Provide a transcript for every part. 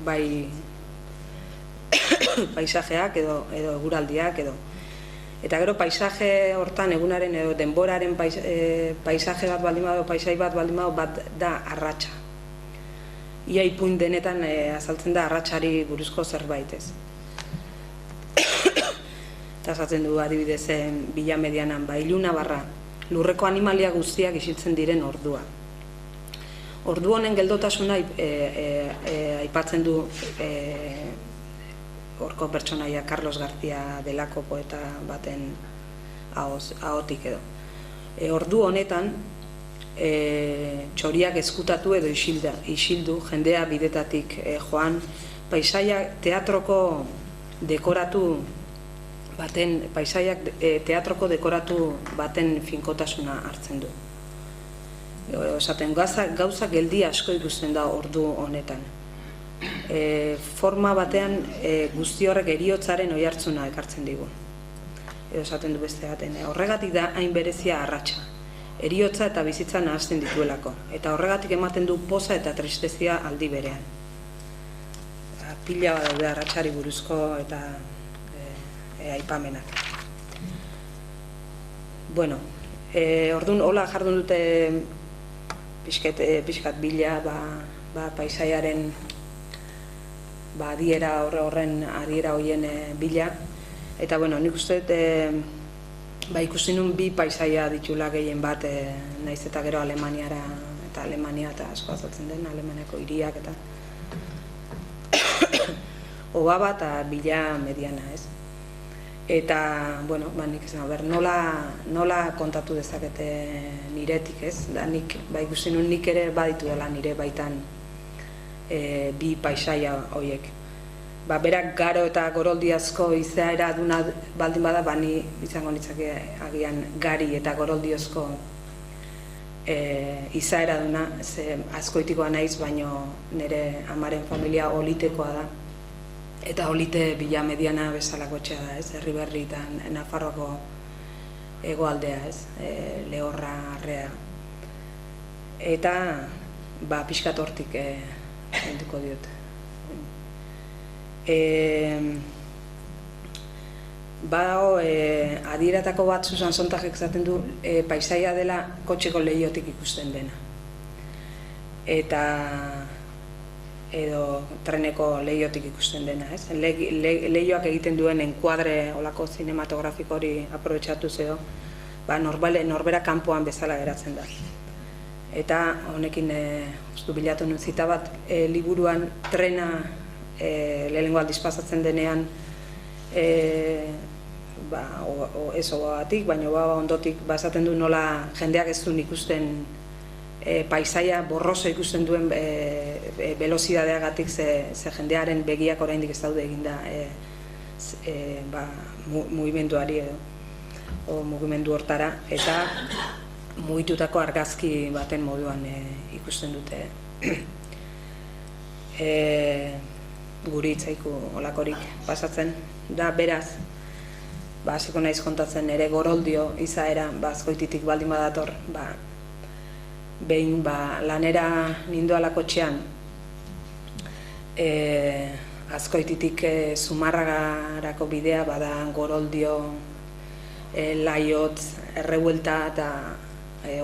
bai paisajeak edo eguraldiak edo. Eta gero paisaje hortan egunaren edo denboraren paisaje bat baldin bado, paisai bat baldin bado, bat da arratsa. Ia ipuin denetan azaltzen da arratsari buruzko zerbait, ez. Eta esaten du adibidez Villa Medianan, iluna barra, lurreko animalia guztiak isiltzen diren ordua. Ordu honen geldotasuna aipatzen du horko pertsonaia Carlos García delako poeta baten ahotik edo. Ordu honetan txoriak ezkutatu edo isildu, jendea bidetatik joan, paisaiak teatroko dekoratu baten finkotasuna hartzen du. Esaten, gauza geldi asko ikusten da ordu honetan. Forma batean guzti horrek heriotzaren oihartzuna ekartzen digu. Esaten du beste baten, horregatik da hain berezia arratsa. Heriotza eta bizitza nahazten dituelako. Eta horregatik ematen du poza eta tristezia aldi berean. Pila badaude arratsari buruzko eta aipamenak. Bueno, orduan hola jardun dute pixkat bila paisaiaren adiera horren adiera hoien bila. Eta bueno, nik uste ikusi nun bi paisaia ditula gehien bat, naiz eta gero Alemaniara eta Alemania eta asko azaltzen den, Alemaniako hiriak eta Obaba eta Villa Mediana, ez? Eta, bueno, nik esan, nola kontatu dezakete niretik, ez? Da nik, ikusi nun nik ere baditu dela nire baitan bi paisaia horiek. Berak garo eta goroldiazko izaera duna baldin bada, ni izango nitzake agian gari eta goroldiozko izaera duna, azkoitikoa naiz, baino nire amaren familia olitekoa da. Eta olite Villa Mediana bezalako etxea da, ez? Herriberri eta Nafarroako hegoaldea, ez? Lehorra, Arrea. Eta, pixkat hortik enduko diot. Badago, adieratako bat Susan Sontagek zaten du, paisaia dela kotxeko lehiotik ikusten dena. Eta edo treneko lehiotik ikusten dena, ez? Lehioak egiten duen enkuadre olako zinematografiko hori aprobetxatu zeo, norbera kanpoan bezala geratzen da. Eta honekin bilatu nun zita bat, liburuan trena lehenengo aldiz pasatzen denean, ez ogatik, baina ondotik esaten du nola jendeak ez duen ikusten paisaia borroso ikusten duen velozidadeagatik ze jendearen begiak oraindik ez daude eginda mugimenduari edo mugimendu hortara, eta mugitutako argazki baten moduan ikusten dute. Guri itzaiku olakorik pasatzen da, beraz, hasiko naiz kontatzen ere goroldio izaera azkoititik baldin badator, behin lanera nindoalako txean, Azkoititik Zumarragarako bidea bada Goroldio, Laiotz, Errebuelta eta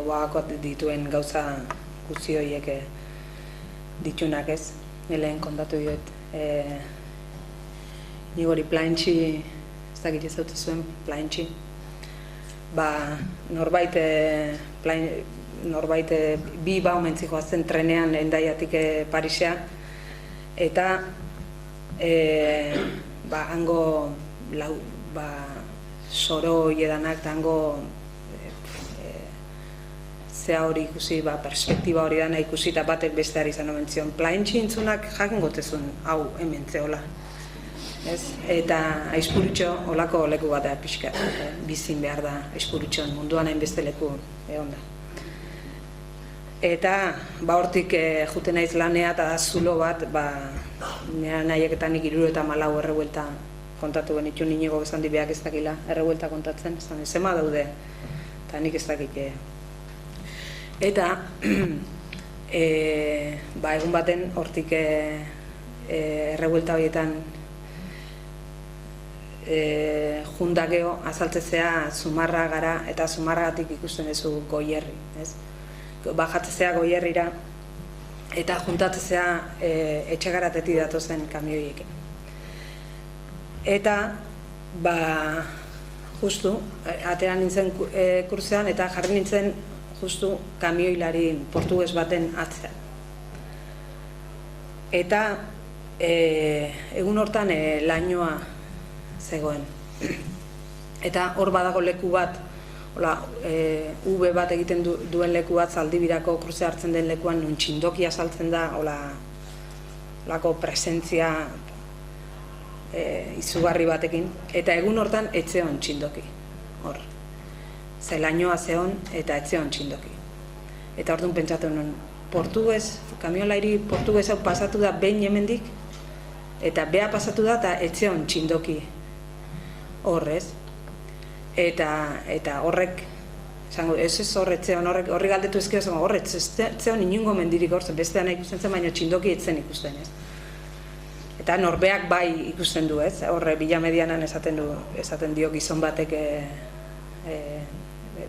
Oagako dituen gauza guzti horiek ditunak, ez? Lehen kontatu diot. Nigori Plaintxi, ez dakit ez dut zuen Plaintxi. Norbait bi omentzi joazten trenean Hendaiatik Parisea, eta hango soro hiedanak eta hango zea hori ikusi, perspektiba hori dana ikusi, eta batek besteari izan omentzion. Plaintxi intzunak jakin gotezun, hau hemen zehola. Eta Aizpurutxo olako leku bat da pixka, bizin behar da Aizpurutxon, munduan hainbeste leku egon da. Eta hortik juten naiz lanea eta zulo bat, nire nahiak eta nik 74 Errebuelta kontatu benitu, ninigo esan dibeak ez dakila Errebuelta kontatzen, zema daude, eta nik ez dakik. Eta egun baten hortik errebuelta horietan jundakeo azaltzezea Zumarra gara eta Zumarragatik ikusten duzu Goierri, ez? Bajatzezea Goierrira eta juntatzezea Etxegaratetik datozen kamioiekin. Eta, justu, atera nintzen kursean eta jarri nintzen justu kamioilari portugues baten atzean. Eta egun hortan lainoa zegoen. Eta hor badago leku bat, V bat egiten duen leku bat, Zaldibirako kruze hartzen den lekuan nun txindokia saltzen da, olako presentzia izugarri batekin, eta egun hortan etzeon txindoki, hor. Ze lainoa zeon eta etzeon txindoki. Eta orduan pentsatu nuen, kamiolairi portugues hau pasatu da behin hemendik, eta bea pasatu da eta etzeon txindoki horrez. Eta horrek, ez horretzeon, horri galdetu ezkio zen, horretzeon inungo mendirik horzen, bestean ikusten zen, baina txindoki etzen ikusten, ez. Eta norbeak bai ikusten du, ez, horre bila medianan esaten dio gizon batek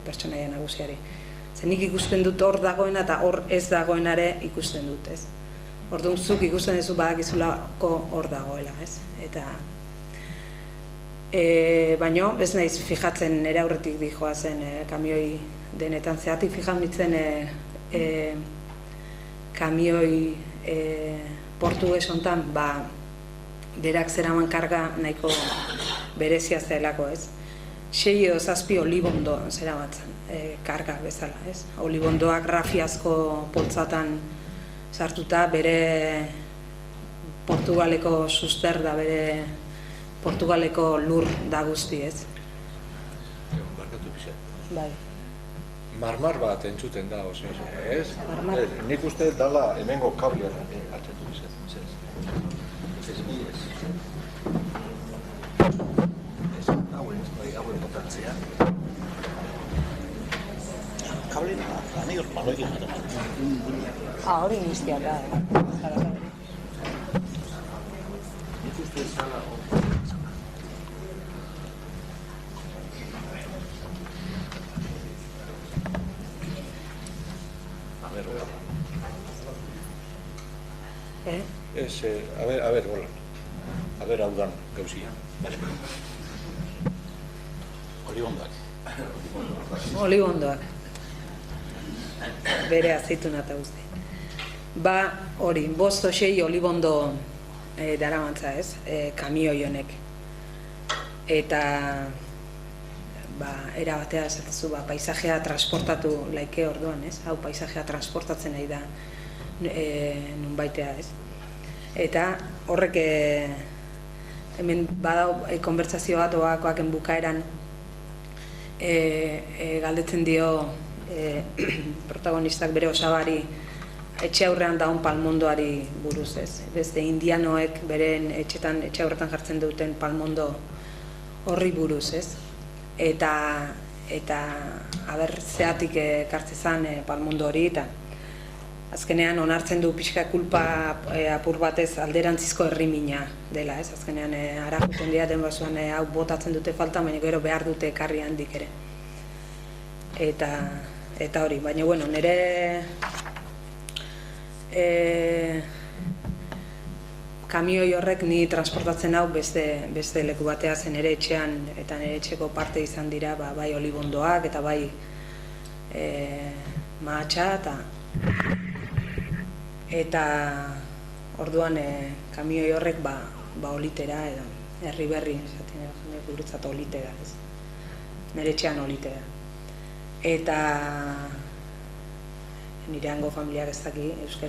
pertsonaia nagusiari. Nik ikusten dut hor dagoena eta hor ez dagoenare ikusten dut, ez. Orduan zuk ikusten duzu badakizulako hor dagoela, ez. Eta baino, ez naiz fijatzen nire aurretik dijoa zen kamioi denetan, zeatik fijatu nintzen kamioi portugues hontan, berak zeraman karga nahiko berezia zelako, ez. 6 edo 7 olibondo zeramatzen karga bezala, ez. Olibondoak rafiazko poltsatan sartuta, bere Portugaleko suster da, bere Portugaleko lur da guzti, ez. Barkatu pixat. Bai. Marmar bat entzuten da, oso, ez? Marmar. Nik uste dala hemengo kablia atzatu pixat. Ez hauen botatzea. Kable da, anei hor paloi gana. Hori niztia da, Nik uste zala a ver, hola. A ver, hau dan, gauzia. Olibondoak. Olibondoak. Bere azeituna eta guzti. Hori, 5-6 olibondo daramantza, ez, kamioi honek. Eta era batea esatezu, paisajea transportatu laike orduan, ez? Hau paisajea transportatzen nahi da nunbaitea, ez? Eta horrek hemen badau konbertsazio bat oakoaken bukaeran galdetzen dio protagonistak bere osabari etxe aurrean daun palmondoari buruz, ez? Beste indianoek beren etxe aurretan jartzen duten palmondo horri buruz, ez? Eta zeatik ekartzezan palmondo hori, eta azkenean onartzen du pixka kulpa apur batez alderantzizko herrimina dela, ez? Azkenean arakuten diaten basuan hau botatzen dute falta, baina gero behar dute ekarri handik ere. Eta hori, baina bueno, nire kamioi horrek ni transportatzen hau beste leku batea zen nire etxean, eta nire etxeko parte izan dira bai olibondoak eta bai mahatsa eta orduan kamioi horrek olitera edo herri berri, guretzat olitera, ez? Nire etxean olitera. Eta nire hango familiak ez daki euskera.